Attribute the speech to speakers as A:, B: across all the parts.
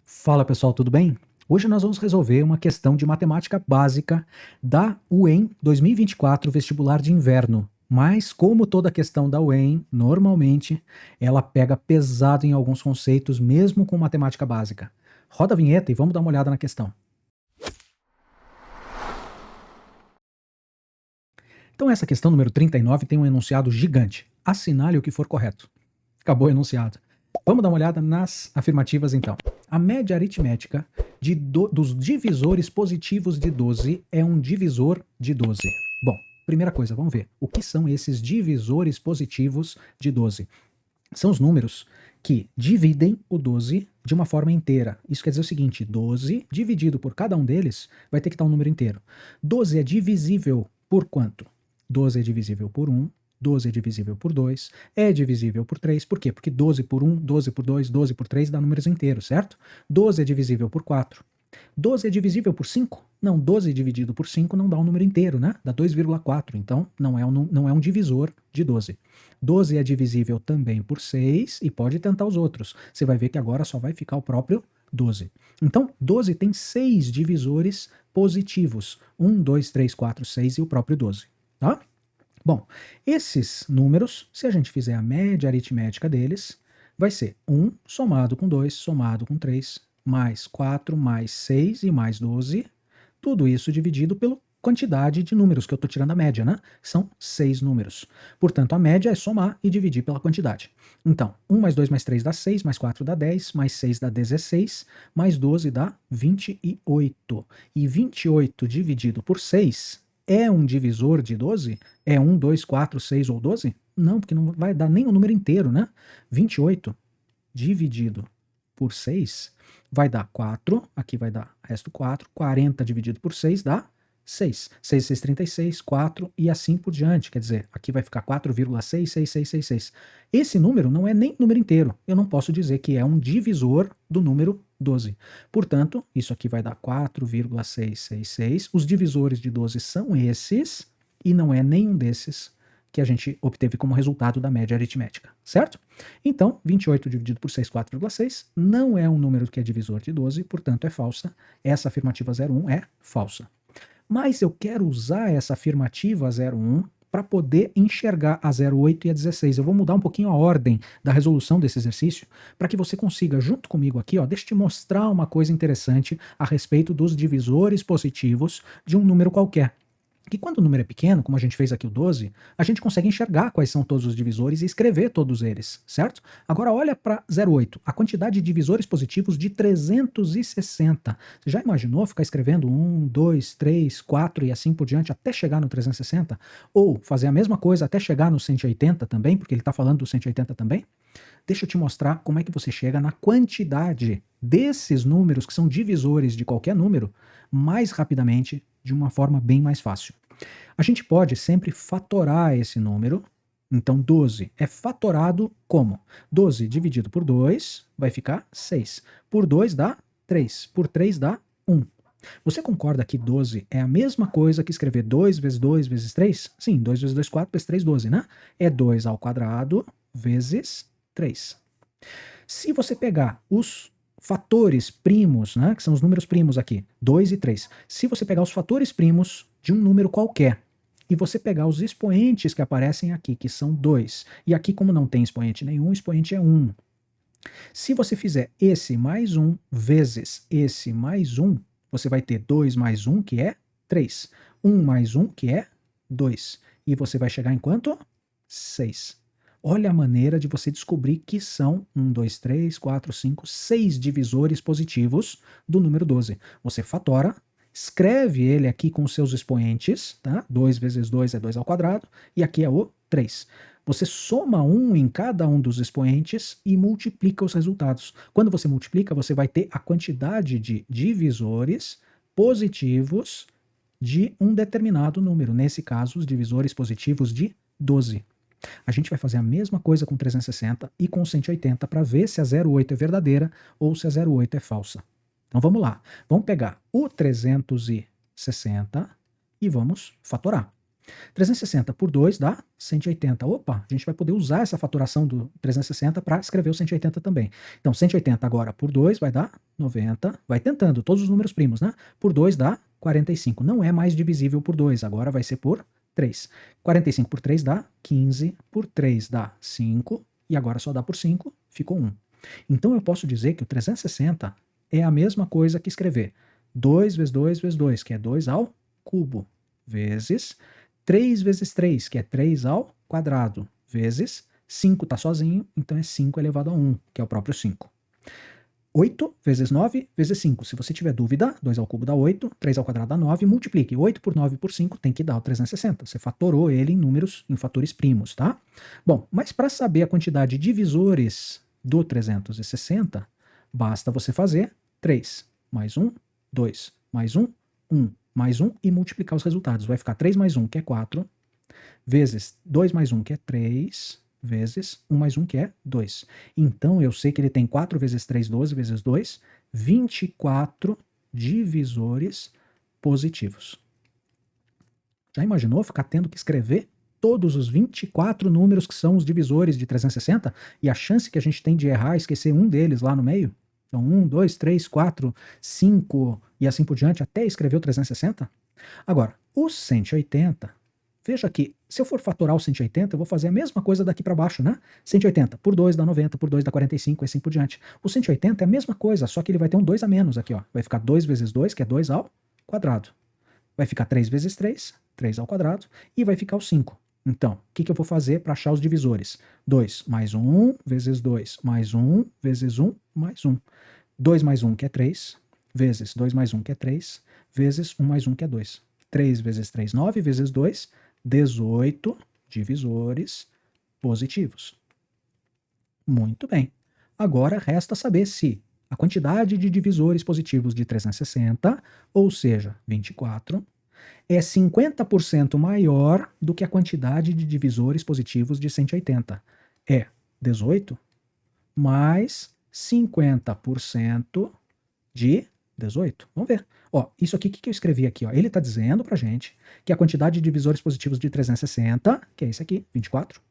A: Fala pessoal, tudo bem? Hoje nós vamos resolver uma questão de matemática básica da UEM 2024 Vestibular de Inverno. Mas, como toda questão da UEM, normalmente ela pega pesado em alguns conceitos, mesmo com matemática básica. Roda a vinheta e vamos dar uma olhada na questão. Então, essa questão número 39 tem um enunciado gigante. Assinale o que for correto. Acabou o enunciado. Vamos dar uma olhada nas afirmativas então. A média aritmética dos divisores positivos de 12 é um divisor de 12. Bom, primeira coisa, vamos ver. O que são esses divisores positivos de 12? São os números que dividem o 12 de uma forma inteira. Isso quer dizer o seguinte, 12 dividido por cada um deles vai ter que estar um número inteiro. 12 é divisível por quanto? 12 é divisível por 1, 12 é divisível por 2, é divisível por 3. Por quê? Porque 12 por 1, 12 por 2, 12 por 3 dá números inteiros, certo? 12 é divisível por 4. 12 é divisível por 5? Não, 12 dividido por 5 não dá um número inteiro, né? Dá 2,4, então não é um divisor de 12. 12 é divisível também por 6 e pode tentar os outros. Você vai ver que agora só vai ficar o próprio 12. Então, 12 tem 6 divisores positivos. 1, 2, 3, 4, 6 e o próprio 12, tá? Bom, esses números, se a gente fizer a média aritmética deles, vai ser 1 somado com 2, somado com 3, mais 4, mais 6 e mais 12. Tudo isso dividido pela quantidade de números, que eu estou tirando a média, né? São 6 números. Portanto, a média é somar e dividir pela quantidade. Então, 1 mais 2 mais 3 dá 6, mais 4 dá 10, mais 6 dá 16, mais 12 dá 28. E 28 dividido por 6 é um divisor de 12? É 1, 2, 4, 6 ou 12? Não, porque não vai dar nem o número inteiro, né? 28 dividido por 6 vai dar 4, aqui vai dar resto 4, 40 dividido por 6 dá 6. 6, 6, 36, 4 e assim por diante. Quer dizer, aqui vai ficar 4,66666. Esse número não é nem número inteiro. Eu não posso dizer que é um divisor do número 12. Portanto, isso aqui vai dar 4,666. Os divisores de 12 são esses e não é nenhum desses que a gente obteve como resultado da média aritmética, certo? Então, 28 dividido por 6, 4,6, não é um número que é divisor de 12, portanto é falsa. Essa afirmativa 01 é falsa. Mas eu quero usar essa afirmativa 01 para poder enxergar a 08 e a 16. Eu vou mudar um pouquinho a ordem da resolução desse exercício para que você consiga, junto comigo aqui, ó, deixa eu te mostrar uma coisa interessante a respeito dos divisores positivos de um número qualquer. Que quando o número é pequeno, como a gente fez aqui o 12, a gente consegue enxergar quais são todos os divisores e escrever todos eles, certo? Agora olha para 0,8, a quantidade de divisores positivos de 360. Você já imaginou ficar escrevendo 1, 2, 3, 4 e assim por diante até chegar no 360? Ou fazer a mesma coisa até chegar no 180 também, porque ele está falando do 180 também? Deixa eu te mostrar como é que você chega na quantidade desses números que são divisores de qualquer número mais rapidamente, de uma forma bem mais fácil. A gente pode sempre fatorar esse número. Então, 12 é fatorado como? 12 dividido por 2 vai ficar 6. Por 2 dá 3. Por 3 dá 1. Você concorda que 12 é a mesma coisa que escrever 2 vezes 2 vezes 3? Sim, 2 vezes 2, 4 vezes 3, 12, né? É 2 ao quadrado vezes 3. Se você pegar os fatores primos, né, que são os números primos aqui, 2 e 3. Se você pegar os fatores primos de um número qualquer e você pegar os expoentes que aparecem aqui, que são 2, e aqui como não tem expoente nenhum, o expoente é 1. Se você fizer esse mais 1 vezes esse mais 1, você vai ter 2 mais 1, que é 3. 1 mais 1, que é 2. E você vai chegar em quanto? 6. Olha a maneira de você descobrir que são 1, 2, 3, 4, 5, 6 divisores positivos do número 12. Você fatora, escreve ele aqui com os seus expoentes, tá? 2 vezes 2 é 2 ao quadrado, e aqui é o 3. Você soma 1 em cada um dos expoentes e multiplica os resultados. Quando você multiplica, você vai ter a quantidade de divisores positivos de um determinado número. Nesse caso, os divisores positivos de 12. A gente vai fazer a mesma coisa com 360 e com 180 para ver se a 08 é verdadeira ou se a 08 é falsa. Então vamos lá. Vamos pegar o 360 e vamos fatorar. 360 por 2 dá 180. Opa, a gente vai poder usar essa fatoração do 360 para escrever o 180 também. Então, 180 agora por 2 vai dar 90. Vai tentando, todos os números primos, né? Por 2 dá 45. Não é mais divisível por 2, agora vai ser por 3. 45 por 3 dá 15, por 3 dá 5, e agora só dá por 5, ficou 1. Então eu posso dizer que o 360 é a mesma coisa que escrever 2 vezes 2 vezes 2, que é 2 ao cubo, vezes 3 vezes 3, que é 3 ao quadrado, vezes 5 está sozinho, então é 5 elevado a 1, que é o próprio 5. 8 vezes 9 vezes 5. Se você tiver dúvida, 2 ao cubo dá 8, 3 ao quadrado dá 9, multiplique 8 por 9 por 5, tem que dar o 360. Você fatorou ele em números, em fatores primos, tá? Bom, mas para saber a quantidade de divisores do 360, basta você fazer 3 mais 1, 2 mais 1, 1 mais 1 e multiplicar os resultados. Vai ficar 3 mais 1, que é 4, vezes 2 mais 1, que é 3, vezes 1 mais 1, que é 2. Então, eu sei que ele tem 4 vezes 3, 12 vezes 2, 24 divisores positivos. Já imaginou ficar tendo que escrever todos os 24 números que são os divisores de 360 e a chance que a gente tem de errar, esquecer um deles lá no meio? Então, 1, 2, 3, 4, 5 e assim por diante, até escrever o 360? Agora, o 180, veja que se eu for fatorar o 180, eu vou fazer a mesma coisa daqui para baixo, né? 180 por 2 dá 90, por 2 dá 45 e assim por diante. O 180 é a mesma coisa, só que ele vai ter um 2 a menos aqui, ó. Vai ficar 2 vezes 2, que é 2 ao quadrado. Vai ficar 3 vezes 3, 3 ao quadrado, e vai ficar o 5. Então, o que eu vou fazer para achar os divisores? 2 mais 1 vezes 2 mais 1 vezes 1 mais 1. 2 mais 1, que é 3, vezes 2 mais 1, que é 3, vezes 1 mais 1, que é 2. 3 vezes 3, 9, vezes 2, 18 divisores positivos. Muito bem. Agora resta saber se a quantidade de divisores positivos de 360, ou seja, 24, é 50% maior do que a quantidade de divisores positivos de 180. É 18 mais 50% de 18. Vamos ver. Ó, isso aqui, o que eu escrevi aqui? Ó? Ele está dizendo para gente que a quantidade de divisores positivos de 360, que é esse aqui, 24,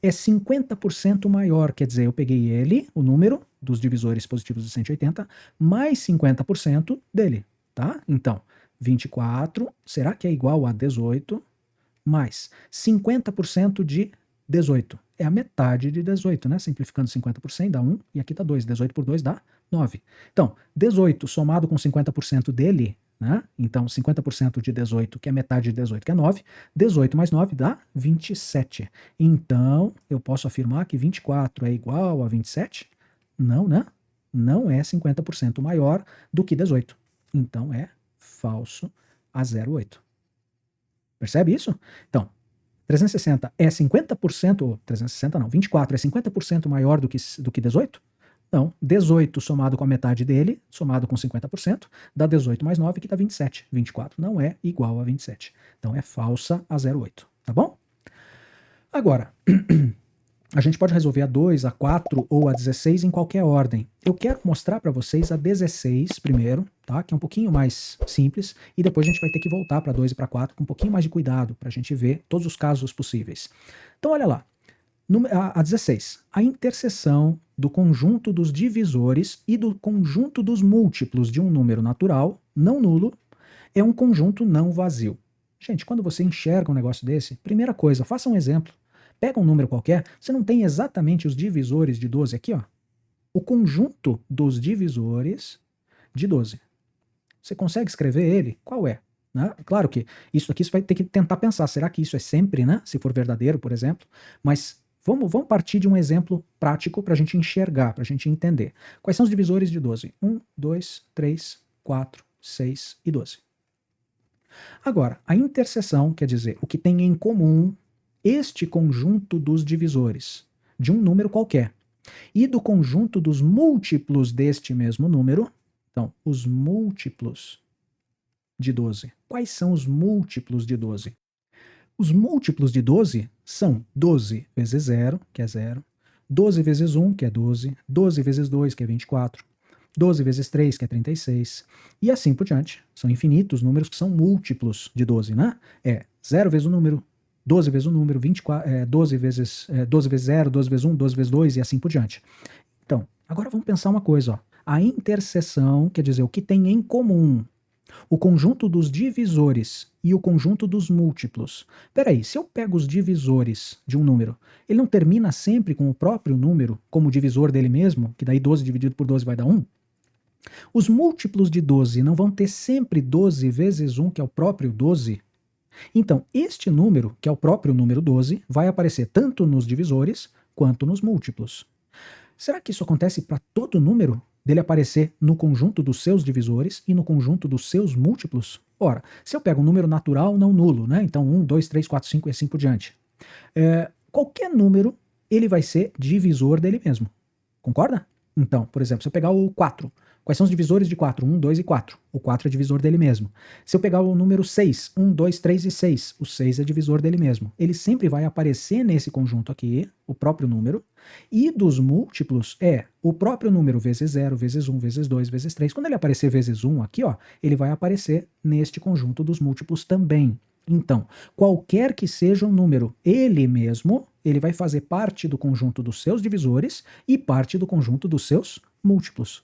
A: é 50% maior. Quer dizer, eu peguei ele, o número dos divisores positivos de 180, mais 50% dele, tá? Então, 24, será que é igual a 18 mais 50% de 18? É a metade de 18, né? Simplificando 50 por 100 dá 1, e aqui tá 2. 18 por 2 dá 9. Então, 18 somado com 50% dele, né? Então, 50% de 18, que é metade de 18, que é 9. 18 mais 9 dá 27. Então, eu posso afirmar que 24 é igual a 27? Não, né? Não é 50% maior do que 18. Então, é falso a 0,8. Percebe isso? Então, 360 é 50%, ou 360 não, 24 é 50% maior do que 18? Não, 18 somado com a metade dele, somado com 50%, dá 18 mais 9, que dá 27. 24 não é igual a 27. Então é falsa a 0,8, tá bom? Agora, a gente pode resolver a 2, a 4 ou a 16 em qualquer ordem. Eu quero mostrar para vocês a 16 primeiro, tá? Que é um pouquinho mais simples, e depois a gente vai ter que voltar para 2 e para 4 com um pouquinho mais de cuidado, para a gente ver todos os casos possíveis. Então olha lá, a 16, a interseção do conjunto dos divisores e do conjunto dos múltiplos de um número natural, não nulo, é um conjunto não vazio. Gente, quando você enxerga um negócio desse, primeira coisa, faça um exemplo. Pega um número qualquer, você não tem exatamente os divisores de 12 aqui, ó. O conjunto dos divisores de 12. Você consegue escrever ele? Qual é? Né? Claro que isso aqui você vai ter que tentar pensar, será que isso é sempre, né? Se for verdadeiro, por exemplo. Mas vamos partir de um exemplo prático para a gente enxergar, para a gente entender. Quais são os divisores de 12? 1, 2, 3, 4, 6 e 12. Agora, a interseção, quer dizer, o que tem em comum este conjunto dos divisores de um número qualquer e do conjunto dos múltiplos deste mesmo número. Então, os múltiplos de 12. Quais são os múltiplos de 12? Os múltiplos de 12 são 12 vezes 0, que é 0, 12 vezes 1, que é 12, 12 vezes 2, que é 24, 12 vezes 3, que é 36, e assim por diante. São infinitos números que são múltiplos de 12, né? É 0 vezes o número, 12 vezes o número, 12 vezes 0, 12 vezes 1, 12 vezes 2 e assim por diante. Então, agora vamos pensar uma coisa, ó. A interseção, quer dizer, o que tem em comum o conjunto dos divisores e o conjunto dos múltiplos. Peraí, se eu pego os divisores de um número, ele não termina sempre com o próprio número como divisor dele mesmo, que daí 12 dividido por 12 vai dar 1? Os múltiplos de 12 não vão ter sempre 12 vezes 1, que é o próprio 12? Então, este número, que é o próprio número 12, vai aparecer tanto nos divisores quanto nos múltiplos. Será que isso acontece para todo número? Dele aparecer no conjunto dos seus divisores e no conjunto dos seus múltiplos? Ora, se eu pego um número natural não nulo, né? Então 1, 2, 3, 4, 5 e assim por diante. Qualquer número, ele vai ser divisor dele mesmo. Concorda? Então, por exemplo, se eu pegar o 4, quais são os divisores de 4? 1, 2 e 4. O 4 é divisor dele mesmo. Se eu pegar o número 6, 1, 2, 3 e 6, o 6 é divisor dele mesmo. Ele sempre vai aparecer nesse conjunto aqui, o próprio número, e dos múltiplos é o próprio número vezes 0, vezes 1, vezes 2, vezes 3. Quando ele aparecer vezes 1 aqui, ó, ele vai aparecer neste conjunto dos múltiplos também. Então, qualquer que seja o número, ele mesmo, ele vai fazer parte do conjunto dos seus divisores e parte do conjunto dos seus múltiplos.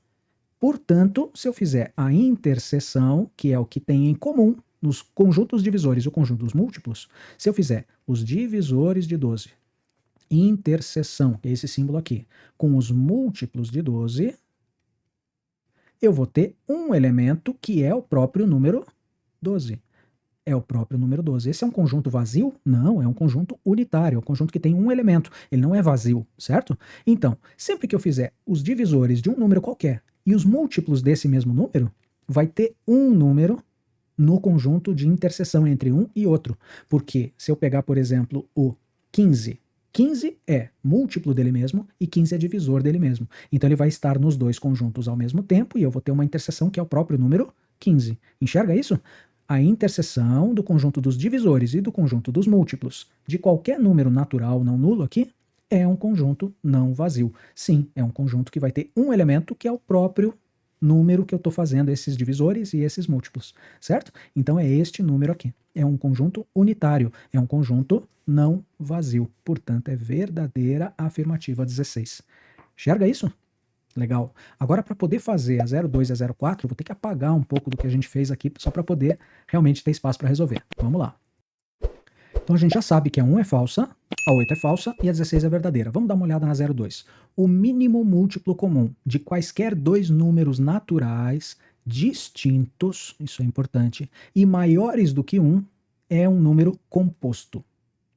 A: Portanto, se eu fizer a interseção, que é o que tem em comum nos conjuntos divisores e o conjunto dos múltiplos, se eu fizer os divisores de 12, interseção, que é esse símbolo aqui, com os múltiplos de 12, eu vou ter um elemento que é o próprio número 12. É o próprio número 12. Esse é um conjunto vazio? Não, é um conjunto unitário, é um conjunto que tem um elemento, ele não é vazio, certo? Então, sempre que eu fizer os divisores de um número qualquer e os múltiplos desse mesmo número, vai ter um número no conjunto de interseção entre um e outro. Porque se eu pegar, por exemplo, o 15, 15 é múltiplo dele mesmo e 15 é divisor dele mesmo. Então ele vai estar nos dois conjuntos ao mesmo tempo e eu vou ter uma interseção que é o próprio número 15. Enxerga isso? A interseção do conjunto dos divisores e do conjunto dos múltiplos de qualquer número natural não nulo aqui é um conjunto não vazio. Sim, é um conjunto que vai ter um elemento que é o próprio número que eu estou fazendo esses divisores e esses múltiplos, certo? Então é este número aqui. É um conjunto unitário, é um conjunto não vazio. Portanto, é verdadeira afirmativa 16. Enxerga isso? Legal. Agora, para poder fazer a 02 e a 04, eu vou ter que apagar um pouco do que a gente fez aqui, só para poder realmente ter espaço para resolver. Vamos lá. Então a gente já sabe que a 1 é falsa, a 8 é falsa e a 16 é verdadeira. Vamos dar uma olhada na 02. O mínimo múltiplo comum de quaisquer dois números naturais distintos, isso é importante, e maiores do que 1 é um número composto.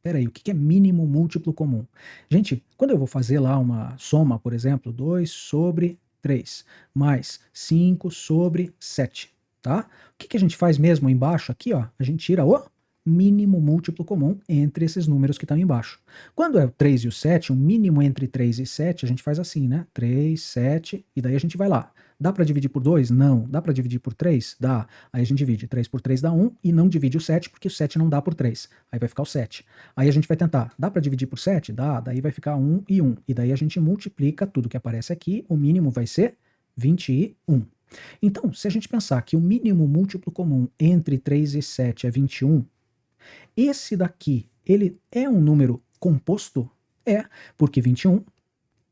A: Peraí, o que é mínimo múltiplo comum? Gente, quando eu vou fazer lá uma soma, por exemplo, 2 sobre 3 mais 5 sobre 7, tá? O que a gente faz mesmo embaixo aqui, ó? A gente tira o mínimo múltiplo comum entre esses números que estão embaixo. Quando é o 3 e o 7, o mínimo entre 3 e 7, a gente faz assim, né? 3, 7, e daí a gente vai lá. Dá para dividir por 2? Não. Dá para dividir por 3? Dá. Aí a gente divide. 3 por 3 dá 1 e não divide o 7 porque o 7 não dá por 3. Aí vai ficar o 7. Aí a gente vai tentar. Dá para dividir por 7? Dá. Daí vai ficar 1 e 1. E daí a gente multiplica tudo que aparece aqui. O mínimo vai ser 21. Então, se a gente pensar que o mínimo múltiplo comum entre 3 e 7 é 21, esse daqui, ele é um número composto? É, porque 21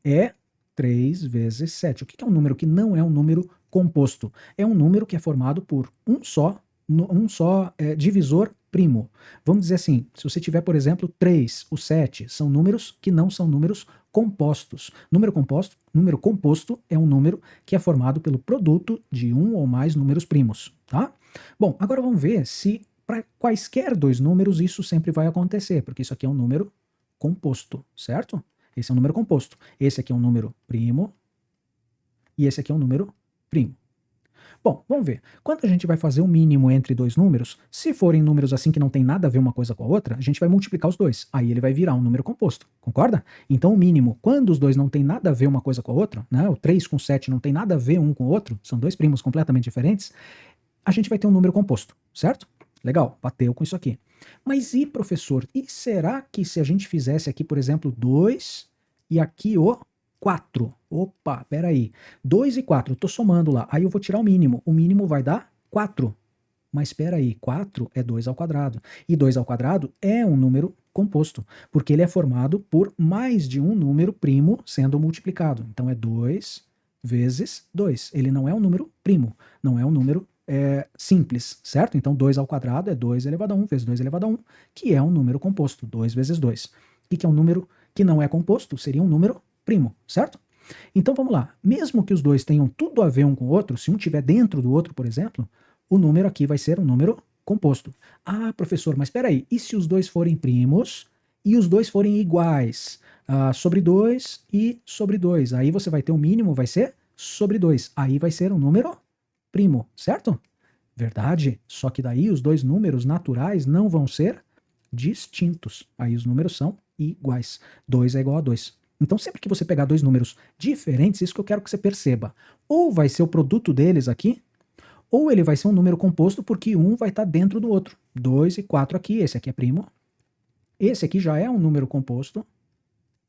A: é 3 vezes 7. O que é um número que não é um número composto? É um número que é formado por um só divisor primo. Vamos dizer assim, se você tiver, por exemplo, 3, o 7, são números que não são números compostos. Número composto é um número que é formado pelo produto de um ou mais números primos, tá? Bom, agora vamos ver se para quaisquer dois números isso sempre vai acontecer, porque isso aqui é um número composto, certo? Esse é um número composto. Esse aqui é um número primo e esse aqui é um número primo. Bom, vamos ver. Quando a gente vai fazer o mínimo entre dois números, se forem números assim que não tem nada a ver uma coisa com a outra, a gente vai multiplicar os dois. Aí ele vai virar um número composto, concorda? Então o mínimo, quando os dois não tem nada a ver uma coisa com a outra, né, o 3 com 7 não tem nada a ver um com o outro, são dois primos completamente diferentes, a gente vai ter um número composto, certo? Legal, bateu com isso aqui. Mas e, professor, e será que se a gente fizesse aqui, por exemplo, 2 e aqui o 4? Opa, peraí. 2 e 4, eu tô somando lá. Aí eu vou tirar o mínimo. O mínimo vai dar 4. Mas espera aí, 4 é 2 ao quadrado. E 2 ao quadrado é um número composto, porque ele é formado por mais de um número primo sendo multiplicado. Então é 2 vezes 2. Ele não é um número primo, não é um número simples, certo? Então 2 ao quadrado é 2 elevado a 1 vezes 2 elevado a 1, que é um número composto, 2 vezes 2. O que é um número que não é composto? Seria um número primo, certo? Então vamos lá, mesmo que os dois tenham tudo a ver um com o outro, se um estiver dentro do outro, por exemplo, o número aqui vai ser um número composto. Ah, professor, mas espera aí, e se os dois forem primos e os dois forem iguais? Sobre 2 e sobre 2. Aí você vai ter o mínimo, vai ser sobre 2. Aí vai ser um número primo, certo? Verdade, só que daí os dois números naturais não vão ser distintos. Aí os números são iguais. 2 é igual a 2. Então, sempre que você pegar dois números diferentes, isso que eu quero que você perceba. Ou vai ser o produto deles aqui, ou ele vai ser um número composto, porque um vai estar dentro do outro. 2 e 4 aqui, esse aqui é primo. Esse aqui já é um número composto.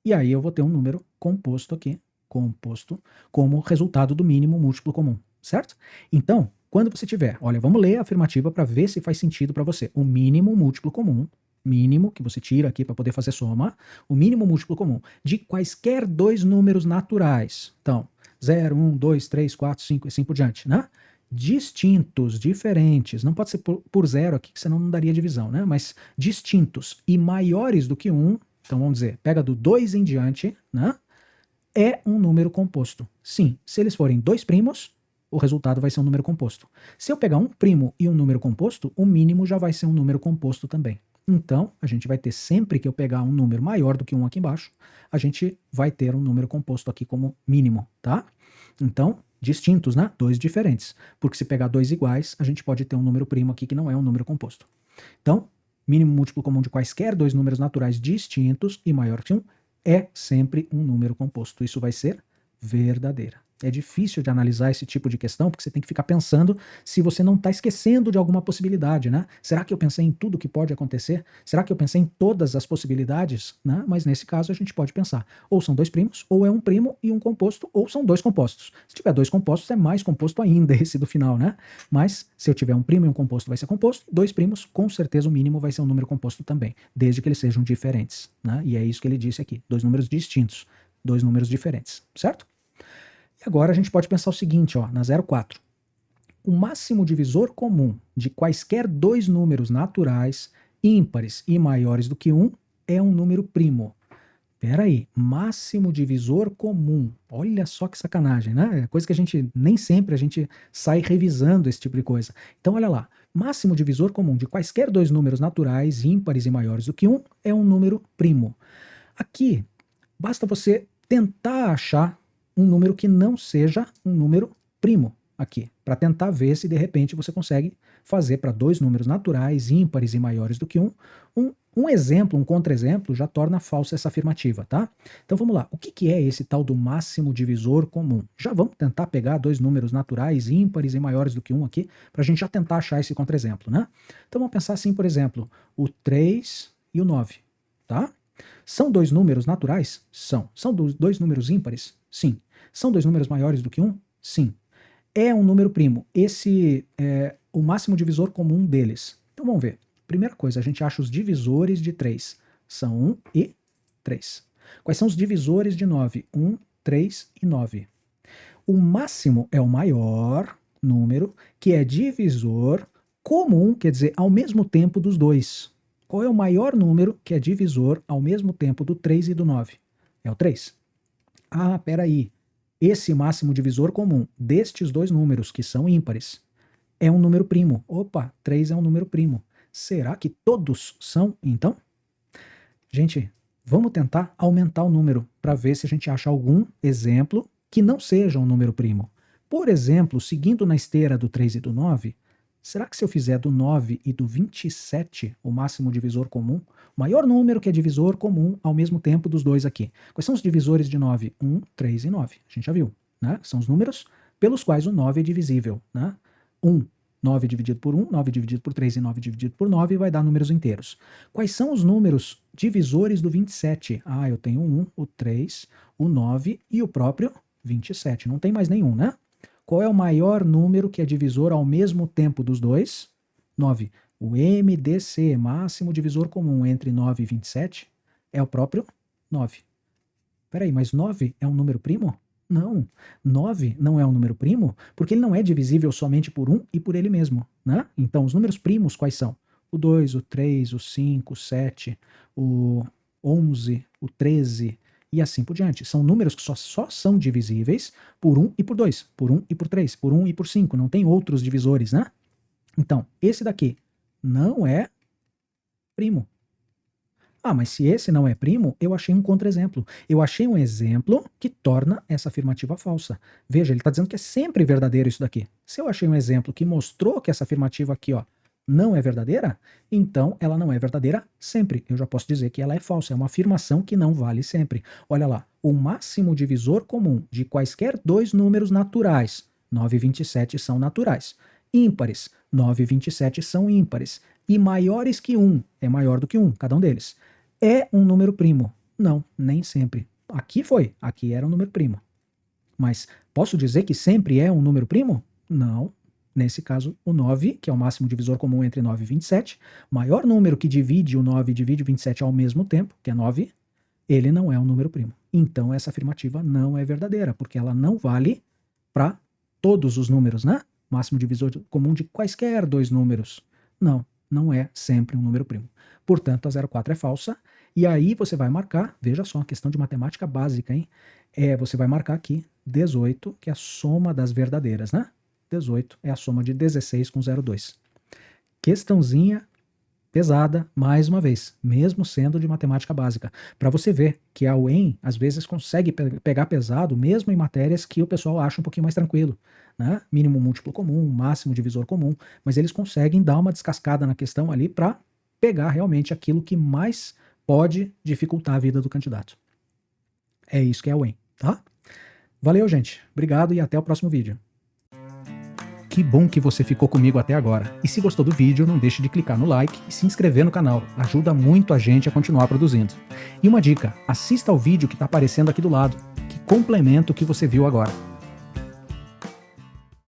A: E aí eu vou ter um número composto aqui, composto, como resultado do mínimo múltiplo comum, certo? Então, quando você tiver, olha, vamos ler a afirmativa para ver se faz sentido para você. O mínimo múltiplo comum, mínimo, que você tira aqui para poder fazer soma, o mínimo múltiplo comum de quaisquer dois números naturais. Então, 0, 1, 2, 3, 4, 5 e assim por diante, né? Distintos, diferentes, não pode ser por zero aqui, que senão não daria divisão, né? Mas distintos e maiores do que 1, então vamos dizer, pega do 2 em diante, né? É um número composto. Sim, se eles forem dois primos, o resultado vai ser um número composto. Se eu pegar um primo e um número composto, o mínimo já vai ser um número composto também. Então, a gente vai ter sempre que eu pegar um número maior do que um aqui embaixo, a gente vai ter um número composto aqui como mínimo, tá? Então, distintos, né? Dois diferentes. Porque se pegar dois iguais, a gente pode ter um número primo aqui que não é um número composto. Então, mínimo múltiplo comum de quaisquer dois números naturais distintos e maior que um é sempre um número composto. Isso vai ser verdadeira. É difícil de analisar esse tipo de questão, porque você tem que ficar pensando se você não está esquecendo de alguma possibilidade, né? Será que eu pensei em tudo que pode acontecer? Será que eu pensei em todas as possibilidades? Né? Mas nesse caso a gente pode pensar, ou são dois primos, ou é um primo e um composto, ou são dois compostos. Se tiver dois compostos, é mais composto ainda esse do final, né? Mas se eu tiver um primo e um composto, vai ser composto. Dois primos, com certeza o mínimo vai ser um número composto também, desde que eles sejam diferentes, né? E é isso que ele disse aqui, dois números distintos, dois números diferentes, certo? E agora a gente pode pensar o seguinte, ó, na 0,4. O máximo divisor comum de quaisquer dois números naturais, ímpares e maiores do que 1 é um número primo. Pera aí, máximo divisor comum. Olha só que sacanagem, né? É coisa que a gente, nem sempre a gente sai revisando esse tipo de coisa. Então olha lá, máximo divisor comum de quaisquer dois números naturais, ímpares e maiores do que 1 é um número primo. Aqui, basta você tentar achar um número que não seja um número primo aqui, para tentar ver se de repente você consegue fazer para dois números naturais, ímpares e maiores do que um exemplo, um contra-exemplo, já torna falsa essa afirmativa, tá? Então vamos lá, o que é esse tal do máximo divisor comum? Já vamos tentar pegar dois números naturais, ímpares e maiores do que 1 aqui, para a gente já tentar achar esse contra-exemplo, né? Então vamos pensar assim, por exemplo, o 3 e o 9, tá? São dois números naturais? São. São dois números ímpares? Sim. São dois números maiores do que 1? Sim. É um número primo. Esse é o máximo divisor comum deles. Então vamos ver. Primeira coisa, a gente acha os divisores de 3. São 1 e 3. Quais são os divisores de 9? 1, 3 e 9. O máximo é o maior número que é divisor comum, quer dizer, ao mesmo tempo dos dois. Qual é o maior número que é divisor ao mesmo tempo do 3 e do 9? É o 3. Ah, peraí. Esse máximo divisor comum destes dois números, que são ímpares, é um número primo. Opa, 3 é um número primo. Será que todos são, então? Gente, vamos tentar aumentar o número para ver se a gente acha algum exemplo que não seja um número primo. Por exemplo, seguindo na esteira do 3 e do 9, será que se eu fizer do 9 e do 27 o máximo divisor comum, o maior número que é divisor comum ao mesmo tempo dos dois aqui? Quais são os divisores de 9? 1, 3 e 9. A gente já viu, né? São os números pelos quais o 9 é divisível, né? 1, 9 dividido por 1, 9 dividido por 3 e 9 dividido por 9 vai dar números inteiros. Quais são os números divisores do 27? Ah, eu tenho o 1, o 3, o 9 e o próprio 27. Não tem mais nenhum, né? Qual é o maior número que é divisor ao mesmo tempo dos dois? 9. O MDC, máximo divisor comum entre 9 e 27, é o próprio 9. Peraí, mas 9 é um número primo? Não. 9 não é um número primo porque ele não é divisível somente por 1 e por ele mesmo, né? Então, os números primos quais são? O 2, o 3, o 5, o 7, o 11, o 13 e assim por diante. São números que só são divisíveis por 1 e por 2, por 1 e por 3, por 1 e por 5. Não tem outros divisores, né? Então, esse daqui não é primo. Ah, mas se esse não é primo, eu achei um contra-exemplo. Eu achei um exemplo que torna essa afirmativa falsa. Veja, ele está dizendo que é sempre verdadeiro isso daqui. Se eu achei um exemplo que mostrou que essa afirmativa aqui, ó, não é verdadeira, então ela não é verdadeira sempre. Eu já posso dizer que ela é falsa. É uma afirmação que não vale sempre. Olha lá, o máximo divisor comum de quaisquer dois números naturais, 9 e 27 são naturais. Ímpares, 9 e 27 são ímpares. E maiores que 1, é maior do que 1, cada um deles. É um número primo? Não, nem sempre. Aqui era um número primo. Mas posso dizer que sempre é um número primo? Não. Nesse caso, o 9, que é o máximo divisor comum entre 9 e 27, maior número que divide o 9 e divide o 27 ao mesmo tempo, que é 9, ele não é um número primo. Então essa afirmativa não é verdadeira, porque ela não vale para todos os números, né? Máximo divisor comum de quaisquer dois números. Não é sempre um número primo. Portanto, a 04 é falsa. E aí você vai marcar, veja só, uma questão de matemática básica, hein? Você vai marcar aqui 18, que é a soma das verdadeiras, né? 18 é a soma de 16 com 0,2. Questãozinha pesada, mais uma vez, mesmo sendo de matemática básica. Para você ver que a UEM, às vezes, consegue pegar pesado, mesmo em matérias que o pessoal acha um pouquinho mais tranquilo, né? Mínimo múltiplo comum, máximo divisor comum, mas eles conseguem dar uma descascada na questão ali para pegar realmente aquilo que mais pode dificultar a vida do candidato. É isso que é a UEM, tá? Valeu, gente. Obrigado e até o próximo vídeo. Que bom que você ficou comigo até agora. E se gostou do vídeo, não deixe de clicar no like e se inscrever no canal. Ajuda muito a gente a continuar produzindo. E uma dica, assista ao vídeo que está aparecendo aqui do lado, que complementa o que você viu agora.